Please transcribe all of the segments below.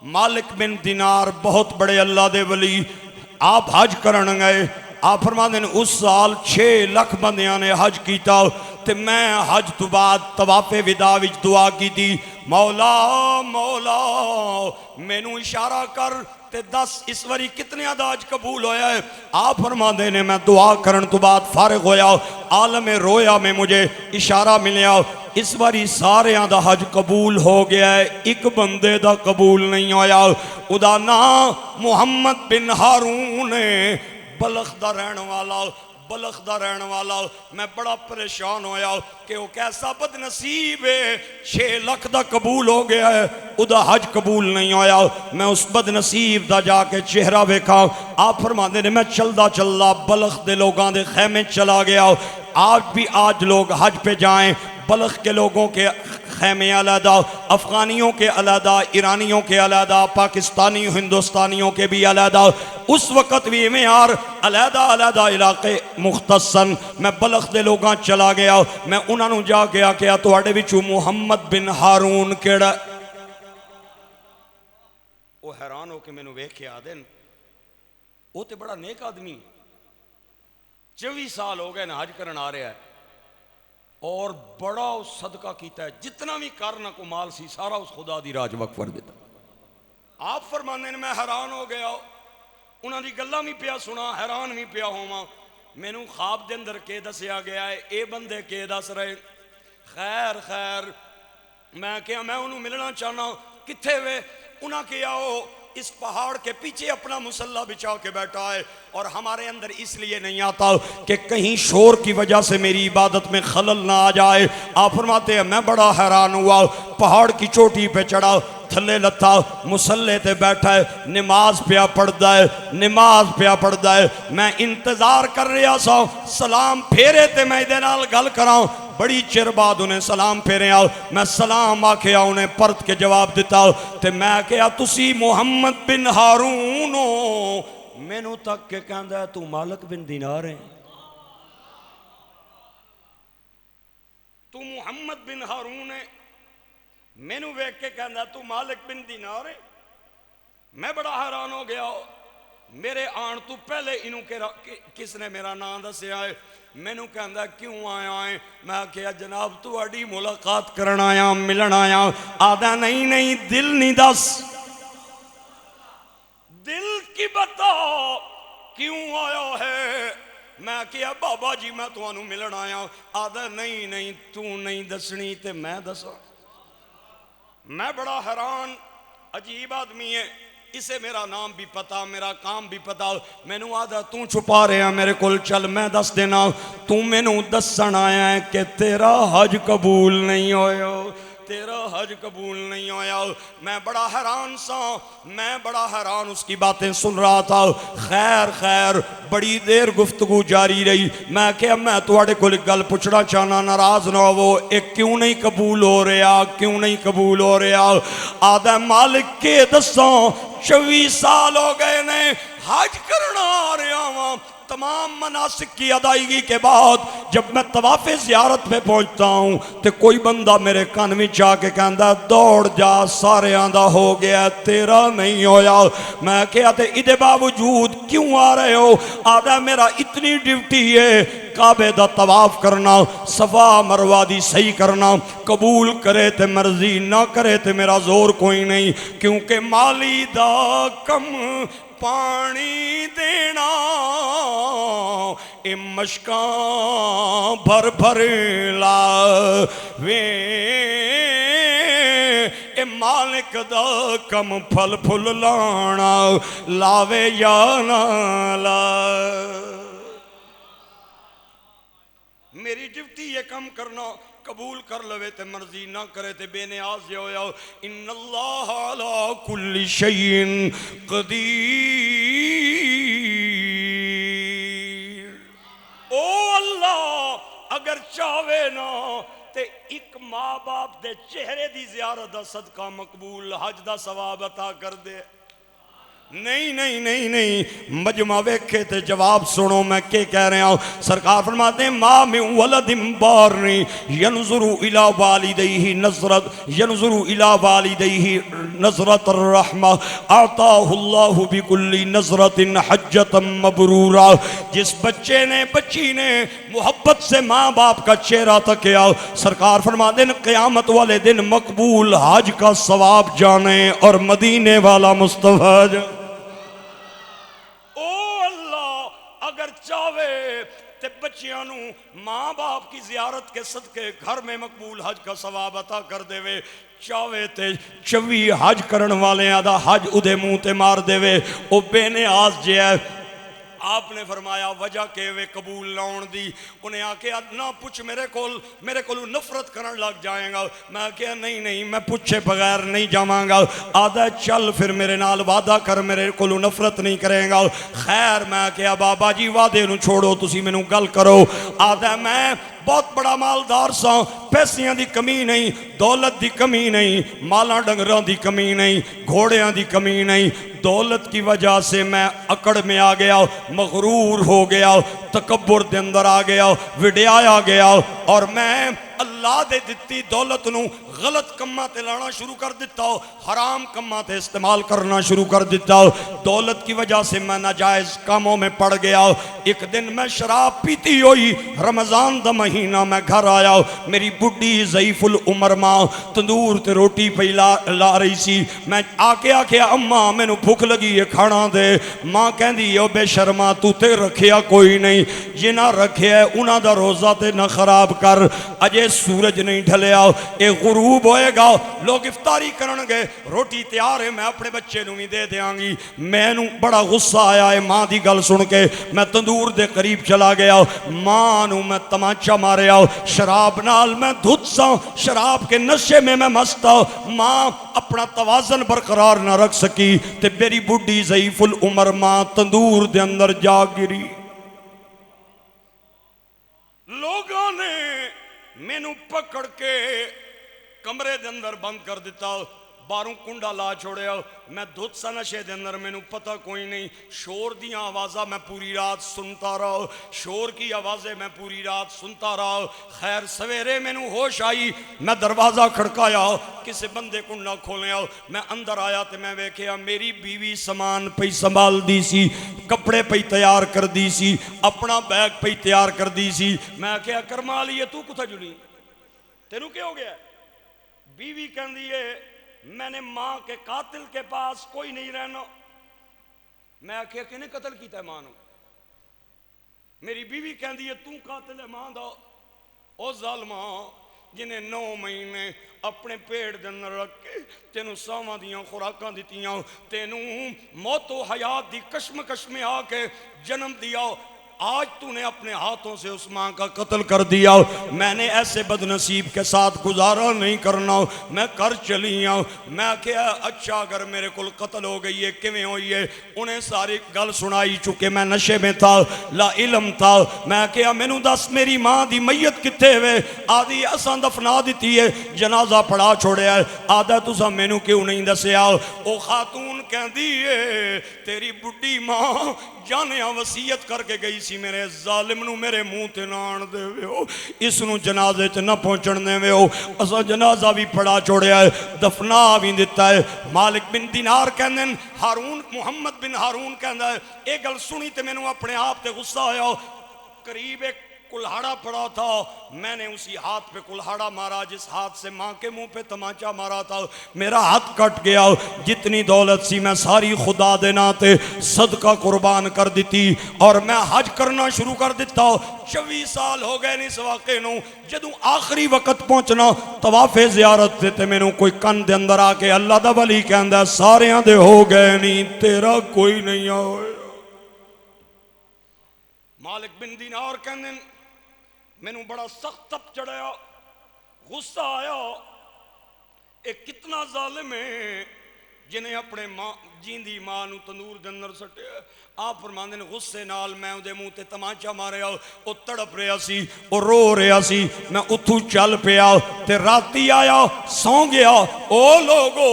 مالک بن دینار بہت بڑے اللہ دے ولی، آپ حج کرن گئے، آپ فرماندے نے اس سال 6 لکھ بندیاں نے حج کیتا، تے میں حج تو بعد طواف وداع وچ دعا کی تھی، مولا مولا مینوں اشارہ کر تے دس اس واری کتنے دا حج قبول ہویا ہے؟ آپ فرماندے نے میں دعا کرن تو بعد فارغ ہویا، عالم رویا میں مجھے اشارہ ملیا، اس باری سارے دا حج قبول ہو گیا ہے، ایک بندے دا قبول نہیں ہویا، ادا نام محمد بن ہارون بلخ دا رہن والا، بلخ دا رہن والا۔ میں بڑا پریشان ہویا کہ وہ کیسا بد نصیب ہے، 6 لکھ دا قبول ہو گیا ہے، ادا حج قبول نہیں ہویا۔ میں اس بد نصیب دا جا کے چہرہ ویکھا، آپ فرماندے نے میں چلدا چلدا بلخ دے لوگاں دے خیمے چلا گیا۔ آج لوگ حج پہ جائیں، بلخ کے لوگوں کے خیمے علیحدہ، افغانیوں کے علیحدہ، ایرانیوں کے علیحدہ، پاکستانی ہندوستانیوں کے بھی علیحدہ، اس وقت بھی معیار علیحدہ علیحدہ علاقے مختصاً۔ میں بلخ دے لوگاں چلا گیا، میں انہاں نوں جا کے آکھیا تواڈے وچوں محمد بن ہارون کیڑا؟ وہ حیران ہو کے مینوں ویکھ کے آدن وہ تے بڑا نیک آدمی، 24 سال ہو گئے نا حج کرن آ رہا ہے، اور بڑا صدقہ کیتا ہے، جتنا بھی کرنا کو مال سی سارا اس خدا دی راج وقف کر دیتا۔ آپ فرمانے نے میں حیران ہو گیا، انہاں دی گلاں بھی پیا سنا، حیران بھی پیا ہوواں۔ مینوں خواب دے اندر کے دسیا گیا ہے، اے بندے کے دس رہے، خیر خیر میں کیا میں انہوں ملنا چاہنا، کتھے وے؟ انہاں کیا ہو اس پہاڑ کے پیچھے اپنا مسلح بچھا کے بیٹھا ہے، اور ہمارے اندر اس لیے نہیں آتا کہ کہیں شور کی وجہ سے میری عبادت میں خلل نہ آ جائے۔ آپ فرماتے ہیں میں بڑا حیران ہوا، پہاڑ کی چوٹی پہ چڑھا، تھلے لتا مسلح تے بیٹھا ہے، نماز پیا پڑھدا ہے، نماز پیا پڑھدا ہے۔ میں انتظار کر رہا سا سلام پھیرے تے میں دے نال گل کراں، بڑی چر بعد انہیں سلام پھیرے آؤ، میں سلام آکھیا انہیں پرت کے جواب دیتا تے میں کہا تسی محمد بن ہارون ہو؟ مینوں تک کے کہندا ہے تو مالک بن دینار ہے، تو محمد بن ہارون ہے، مینوں ویکھ کے کہندا تو مالک بن دینار ہے۔ میں بڑا حیران ہو گیا، میرے آن تو پہلے انہوں کس نے میرا نام دسیا ہے؟ مینوں کہندا کیوں آیا ہے؟ میں کہا جناب تو اڈی ملاقات کرن آیا، ملن آیا۔ آدھا نہیں نہیں دل نہیں دس، دل کی بتا کیوں آیا ہے؟ میں کہا بابا جی میں تو انہوں ملن آیا۔ آدھا نہیں نہیں تو نہیں دسنی تے میں دسا۔ میں بڑا حیران، عجیب آدمی ہے، اسے میرا نام بھی پتا، میرا کام بھی پتا۔ میں نو آدھا تو چھپا رہے ہیں میرے کول، چل میں دس دینا۔ تو میں نو دسن آیا ہے کہ تیرا حج قبول نہیں ہویا، تیرا حج قبول نہیں ہویا۔ میں بڑا حیران سا، میں بڑا حیران اس کی باتیں سن رہا تھا۔ خیر خیر بڑی دیر گفتگو جاری رہی۔ میں کہا میں تواڈے کول ایک گل پوچھنا چاہنا، ناراض نہ ہو، ایک کیوں نہیں قبول ہو رہا، کیوں نہیں قبول ہو رہا؟ آدھا مالک کے دسوں 24 سال ہو گئے نے حج کرنا آ رہا ہوں، تمام مناسک کی ادائیگی کے بعد جب میں طواف زیارت پہ پہنچتا ہوں تو کوئی بندہ میرے کان میں جا کے کہندا دوڑ جا سارے آندہ ہو گیا تیرا نہیں ہویا۔ میں کہا تے ادھے باوجود کیوں آ رہے ہو؟ آدھا میرا اتنی ڈیوٹی ہے کعبے دا طواف کرنا، صفا مروہ دی صحیح کرنا، قبول کرے تے مرضی نہ کرے تے میرا زور کوئی نہیں، کیونکہ مالی دا کم پانی دینا اے مشکاں بھر بھر لاوے، اے مالک دا کم پھل پھل لانا لاوے یا نہ لاوے۔ میری ڈیوٹی یہ کم کرنا، قبول کر لوے تے مرضی نہ کرے تے بے نیاز یہ ہویا۔ ان اللہ علی کل شیء قدیر، او اللہ اگر چاہوے نا تے ایک ماں باپ دے چہرے دی زیارت دا صدقہ مقبول، حج دا ثواب عطا کر دے۔ نہیں نہیں نہیں نہیں، مجمع ویکھے تے جواب سنو میں کہ کہہ رہا ہوں۔ سرکار فرماتے ہیں ما من ولد بارنی ینظر الی والدیہ نظرت الرحمہ اعطاہ اللہ بکل نظرت حجت مبرورہ۔ جس بچے نے بچی نے محبت سے ماں باپ کا چہرہ تکیا، سرکار فرماتے ہیں قیامت والے دن مقبول حج کا ثواب جانے اور مدینے والا مصطفیٰ جانے۔ او اللہ اگر چاہے تے بچیاں نو ماں باپ کی زیارت کے صدقے گھر میں مقبول حج کا ثواب عطا کر دے وے، چاہے تے 24 حج کرن والے آدھا حج ادھے منہ تے مار دے وے، او بے نیاز جے ہے۔ آپ نے فرمایا وجہ کہ وے قبول لاؤن دی، انہیں آکے نہ پوچھ میرے کول نفرت کرن لگ جائیں گا۔ میں کہا نہیں نہیں میں پوچھے بغیر نہیں جاماں گا۔ آدھا چل پھر میرے نال وعدہ کر میرے کول نفرت نہیں کریں گا۔ خیر میں کہا بابا جی وعدے نو چھوڑو تسی میں نو گل کرو۔ آدھا میں بہت بڑا مالدار سا، پیسیاں دی کمی نہیں، دولت دی کمی نہیں، مالاں ڈنگراں دی کمی نہیں، گھوڑیاں دی کمی نہیں، دولت کی وجہ سے میں اکڑ میں آ گیا، مغرور ہو گیا، تکبر دے اندر آ گیا، وڈیایا گیا، اور میں اللہ دے دتی دولت نو غلط کماں تے لانا شروع کر دیتا ہو، حرام کماں تے استعمال کرنا شروع کر دیتا ہو۔ دولت کی وجہ سے میں ناجائز کاموں میں پڑ گیا۔ ایک دن میں شراب پیتی ہوئی، رمضان دا مہینہ میں گھر آیا، میری بڈی ضعیف العمر ماں تندور تے روٹی پہ لا رہی سی۔ میں آکے اماں میں نو بھوک لگی یہ کھانا دے۔ ماں کہن دی او بے شرما تو تے رکھیا کوئی نہیں، یہ نہ رکھیا ہے انہاں دا روزہ تے نہ خراب کر، اجے سورج نہیں ڈھلیا، اے غروب ہوئے گا، لوگ افطاری کرن گے، روٹی تیار ہے میں اپنے بچے نو بھی دے دیاں گی۔ میں نو بڑا غصہ آیا ہے ماں دی گل سن کے، میں تندور دے قریب چلا گیا، ماں نو میں تمانچہ ماریا، شراب نال میں دھت سا، شراب کے نشے میں مستا، ماں اپنا توازن برقرار نہ رکھ سکی تے میری بڈی ضعیف العمر ماں تندور دے اندر جا گری۔ لوگوں نے میں نو پکڑ کے کمرے دے اندر بند کر دیتا، باروں کنڈا لا چھوڑیا، میں دھت سا نشے دے اندر میں نو پتہ کوئی نہیں، شور دیاں آوازہ میں پوری رات سنتا رہا، شور کی آوازیں میں پوری رات سنتا رہا۔ خیر سویرے میں نو ہوش آئی، میں دروازہ کھڑکایا، کسے بندے کنڈا کھولیا، میں اندر آیا تے میں ویکھیا میری بیوی سامان پہ سنبھال دی سی، کپڑے پہ تیار کر دی سی، اپنا بیگ پہ تیار کر دی سی۔ میں کہا کرمالی تو کتھا جلی تینوں کیا ہو گیا؟ بیوی کہن دیئے میں نے ماں کے قاتل کے پاس کوئی نہیں رہنا۔ میں کہا کہ نے قتل کیتا ہے ماں نو؟ میری بیوی کہن دیئے تو قاتل ہے ماں دا، او ظالمہ جنہیں 9 مہینے اپنے پیڑ دے اندر رکھ کے تینوں ساواں دیاں خوراکاں دیتیاں، تینوں موت و حیات دی کشمکش میں آ کے جنم دیا، آج تو نے اپنے ہاتھوں سے اس ماں کا قتل کر دیا۔ میں نے ایسے بدنصیب کے ساتھ گزارا نہیں کرنا، میں کر چلی ہوں۔ میں کہا اچھا اگر میرے کل قتل ہو گئی ہے کیویں ہوئی ہے؟ انہیں ساری گل سنائی چکے میں نشے میں تھا، لا علم تھا۔ میں کہا مینوں دس میری ماں دی میت کتے ہوئے؟ آدھی اساں دفنا دیتی ہے، جنازہ پڑھا چھوڑیا ہے۔ آدھا تساں مینوں کیوں نہیں دسیا؟ او خاتون کہن دی ہے تیری بڈی ماں جانیاں وصیت کر کے گئی سی میرے ظالم نو میرے منہ تے نہ آن دے وے ہو، اس نو جنازے تے نہ پہنچن دے وے ہو۔ اسا جنازہ بھی پڑھا چھوڑیا ہے، دفنا بھی دیتا ہے۔ مالک بن دینار کہندے ہارون، محمد بن ہارون کہندا ہے اے گل سنی تے مینوں اپنے آپ تے غصہ آیا۔ قریب ایک کلہاڑا پڑا تھا، میں نے اسی ہاتھ پہ کلہاڑا مارا جس ہاتھ سے ماں کے منہ پہ تمانچہ مارا تھا، میرا ہاتھ کٹ گیا۔ جتنی دولت سی میں ساری خدا دینا تے صدقہ قربان کر دیتی اور میں حج کرنا شروع کر دیتا۔ 24 سال ہو گئے نہیں اس واقعے نو، جدوں آخری وقت پہنچنا طواف زیارت تے میں نو کوئی کن دے اندر آ کے اللہ دا ولی کہندا ساریاں دے ہو گئے نہیں تیرا کوئی نہیں ہوئے۔ مالک بن دینار کہندے میں نو بڑا سخت تپ چڑھایا، غصہ آیا، ایک کتنا ظالم ہے جنہیں اپنے ماں جیندی ماں نو تندور دے اندر سٹیا. آپ فرماندے نے غصے نال میں اودے منہ تے تمانچا ماریا. او تڑپ رہا سی, او رو رہا سی. میں اتھوں چل پیا تے راتی آیا سو گیا. او لوگو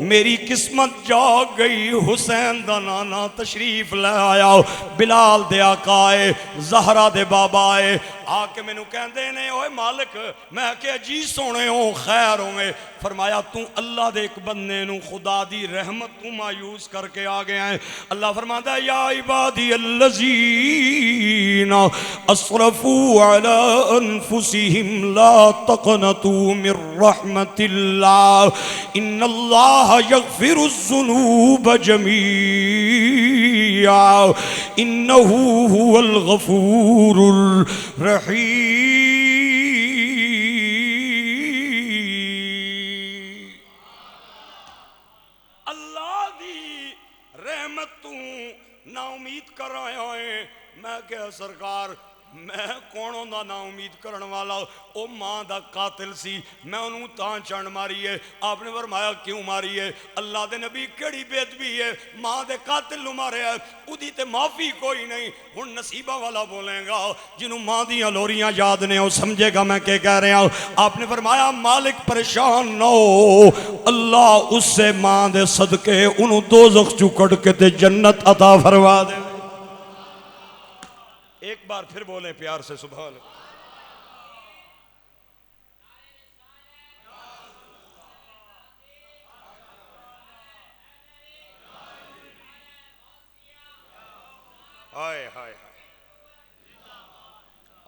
میری قسمت جاگ گئی. حسین دا نانا تشریف لے آیا, بلال دے آقا آئے, زہرا دے بابا آئے. آ کے مینوں کہندے نے اوے مالک. میں کہ جی سونے ہوں خیر ہوئے. فرمایا تو اللہ دے ایک بندے نو خدا دی رحمت تو مایوس کر کے آ گیا ہے. اللہ فرماتا ہے یا عبادی الذین اسرفوا علی انفسہم لا تقنطوا من رحمت اللہ ان اللہ یغفر الذنوب جميعا انہ هو الغفور الرحیم. نا امید کر آیا ہے. میں کہا سرکار میں کونوں دا نا امید کرن والا. او ماں دا قاتل سی, میں انہوں تاں چڑھ ماری ہے. آپ نے فرمایا کیوں ماری ہے؟ اللہ دے نبی کیڑی بےدبی ہے, ماں دے قاتل نو مارے ہے, اودی تے معافی کوئی نہیں. ہن نصیبہ والا بولیں گا جنہوں ماں دیاں لوریاں یاد نے وہ سمجھے گا میں کہہ رہا ہوں. آپ نے فرمایا مالک پریشان نہ ہو, اللہ اس سے ماں دے صدقے انہوں دوزخ چکڑ کے تے جنت عطا فرما دے. ایک بار پھر بولیں پیار سے سبحان اللہ. ہائے ہائے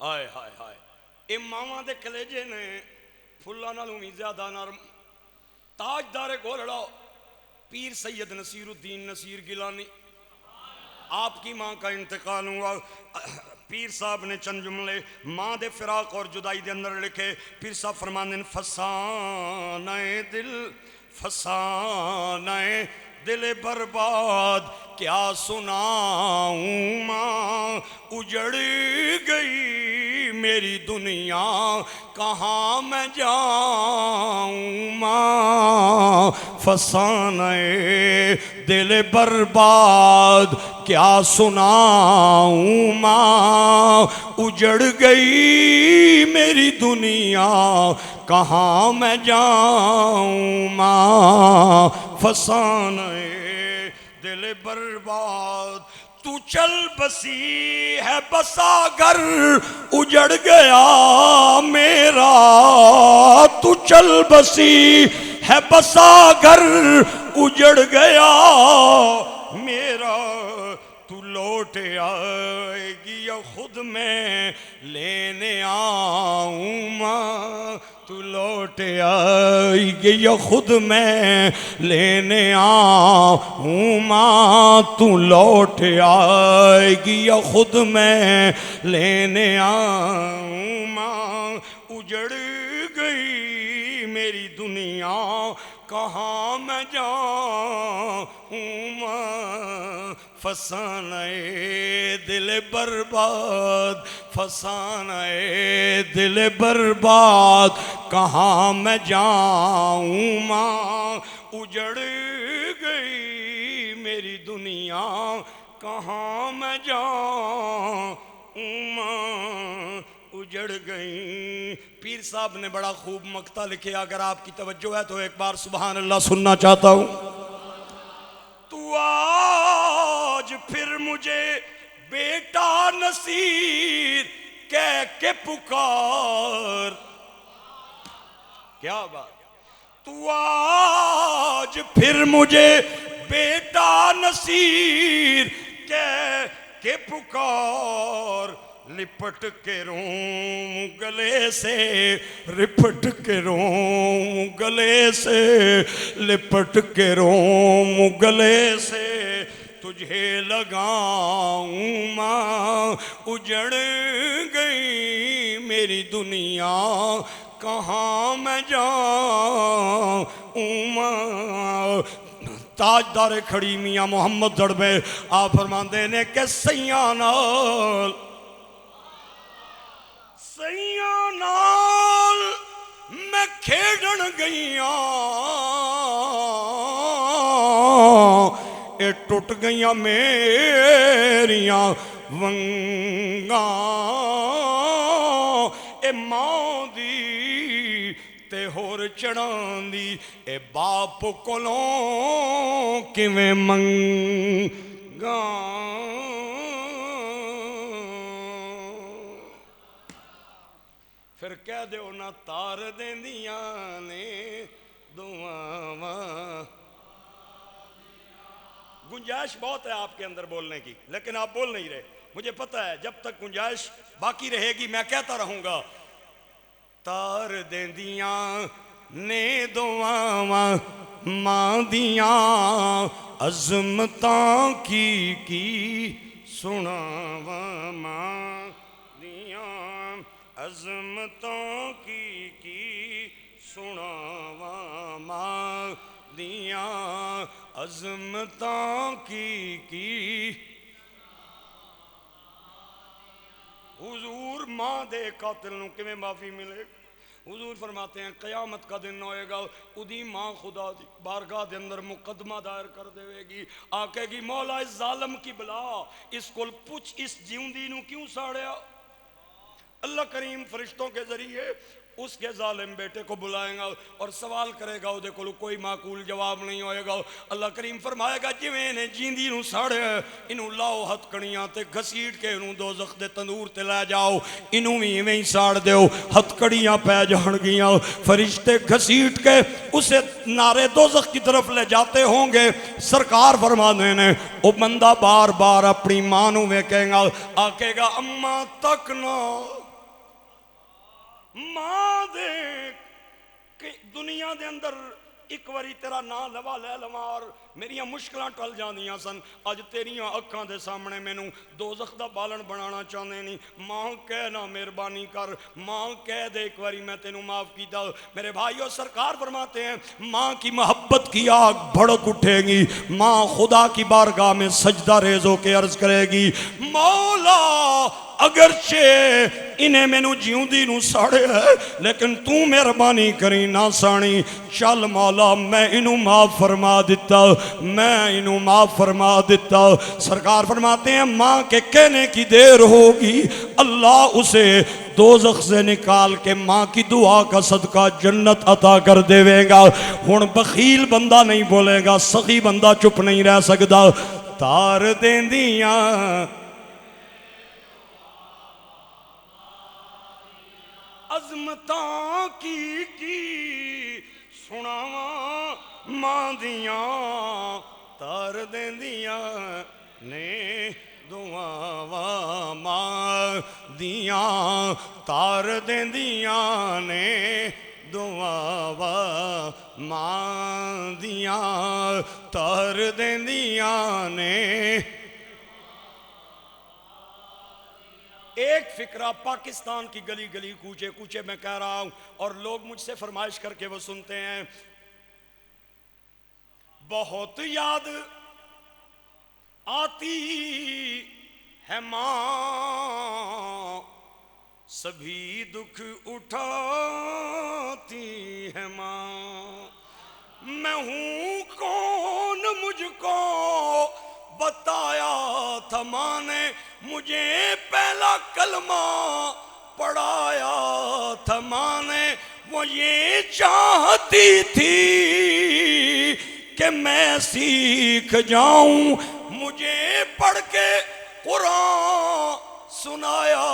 ہائے ہائے ہائے. اے ماما دے کلیجے نے پھلا نالوں بھی زیادہ نرم. تاجدار گولڑا پیر سید نصیر الدین نصیر گیلانی, آپ کی ماں کا انتقال ہوا. پیر صاحب نے چند جملے ماں دے فراق اور جدائی دے اندر لکھے. پیر صاحب فرماندے فسانہ دل فسانہ دل برباد کیا سناؤں ماں اجڑ گئی میری دنیا کہاں میں جاؤں ماں. فسانہ دل برباد کیا سناؤں ماں اجڑ گئی میری دنیا کہاں میں جاؤں ماں. فسانہ دل برباد تو چل بسی ہے بسا گھر اجڑ گیا میرا. تو چل بسی ہے بسا گھر اجڑ گیا میرا. تو لوٹ آئے گی یا خود میں لینے آؤں ماں. تو لوٹ آئے گی یا خود میں لینے آؤں ماں. تو لوٹ آئے گی یا خود میں لینے آؤں ماں. اجڑ گئی میری دنیا کہاں میں جاؤں ماں. فسانہ دل برباد فسانہ دل برباد کہاں میں جاؤں ماں. اجڑ گئی میری دنیا کہاں میں جاؤں ماں. اجڑ گئی. پیر صاحب نے بڑا خوب مقطع لکھے, اگر آپ کی توجہ ہے تو ایک بار سبحان اللہ سننا چاہتا ہوں. تو آج پھر مجھے بیٹا نصیر کہہ کے پکار. کیا بات. تو آج پھر مجھے بیٹا نصیر کہہ کے پکار. لپٹ کے روم گلے سے لپٹ کے روم گلے سے لپٹ کے روم گلے سے تجھے لگاؤں ماں. اجڑ گئی میری دنیا کہاں میں جاؤں ماں. تاجدار کھڑی میاں محمد دڑبے آپ فرماندے نے کہ سیاں نال سیاں نال میں کھیڑن گئیاں ٹوٹ گئیاں میریاں ونگاں اے ماں دی تے ہور چڑھان دی اے باپ کولوں کیویں منگاں پھر کہہ دیو نہ تار دیندیاں نے دعاواں گنجائش بہت ہے آپ کے اندر بولنے کی لیکن آپ بول نہیں رہے مجھے پتہ ہے جب تک گنجائش باقی رہے گی میں کہتا رہوں گا تار دیندیاں نے دعاواں ماں دیاں عظمتاں کی سناواں ماں دیاں عظمتوں کی سناواں ماں دیاں عظمتوں کی حضور ماں دے قاتل نو کیویں معافی ملے حضور فرماتے ہیں قیامت کا دن ہوئے گا ادھی ماں خدا دی بارگاہ دے اندر مقدمہ دائر کر دے گی آکے گی مولا اس ظالم کی بلا اس کول پوچھ اس جیوندی نو کیوں ساڑیا اللہ کریم فرشتوں کے ذریعے اس کے ظالم بیٹے کو بلائیں گا اور سوال کرے گا دے کو کوئی معقول جواب نہیں ہوئے گا اللہ کریم فرمائے گا جویں انہیں جیندی نو ساڑے انہوں لاؤ ہتھ کڑیاں تے گھسیٹ کے انہوں دوزخ دے تندور تے لے جاؤ انہوں ہی ساڑ دیو ہتھ کڑیاں پہ جہن گیاں فرشتے گھسیٹ کے اسے نارے دوزخ کی طرف لے جاتے ہوں گے سرکار فرمانے نے وہ بندہ بار بار اپنی مانوں میں کہیں گا آکے گا اماں تک نہ ماں دیکھ کہ دنیا دے اندر ایک واری تیرا نا لوا لے لمار میریاں مشکلیں ٹل جاندیاں سن اج تیریاں اکھاں دے سامنے مینوں دوزخ دا بالن بنانا چاہنے نہیں ماں کہہ نہ مہربانی کر ماں کہہ دے ایک واری میں تینوں معاف کیتا میرے بھائیو سرکار فرماتے ہیں ماں کی محبت کی آگ بھڑک اٹھے گی ماں خدا کی بارگاہ میں سجدہ ریز ہو کے عرض کرے گی مولا اگرچہ انہیں مینوں جیوندی نو ساڑے ہے لیکن تو مہربانی کری نہ سانی چل مولا میں انہوں معاف فرما دیتا میں انہوں معاف فرما دیتا سرکار فرماتے ہیں ماں کے کہنے کی دیر ہوگی اللہ اسے دوزخ سے نکال کے ماں کی دعا کا صدقہ جنت عطا کر دے گا ہن بخیل بندہ نہیں بولے گا سخی بندہ چپ نہیں رہ سکتا تار دیندیاں عظمتاں کی سناواں ماں دیاں تار دیندیاں نے دعاواں ماں دیاں تار دیندیاں نے دعاواں ماں دیاں تار دیندیاں نے ایک فکرہ پاکستان کی گلی گلی کوچے کوچے میں کہہ رہا ہوں اور لوگ مجھ سے فرمائش کر کے وہ سنتے ہیں بہت یاد آتی ہے ماں سبھی دکھ اٹھاتی ہے ماں میں ہوں کون مجھ کو بتایا تھا ماں نے مجھے پہلا کلمہ پڑھایا تھا ماں نے وہ یہ چاہتی تھی کہ میں سیکھ جاؤں مجھے پڑھ کے قرآن سنایا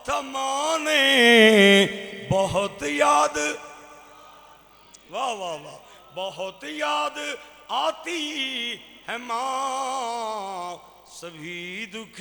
تھا ماں نے بہت یاد واہ واہ واہ بہت یاد آتی ہے ماں سبھی دکھ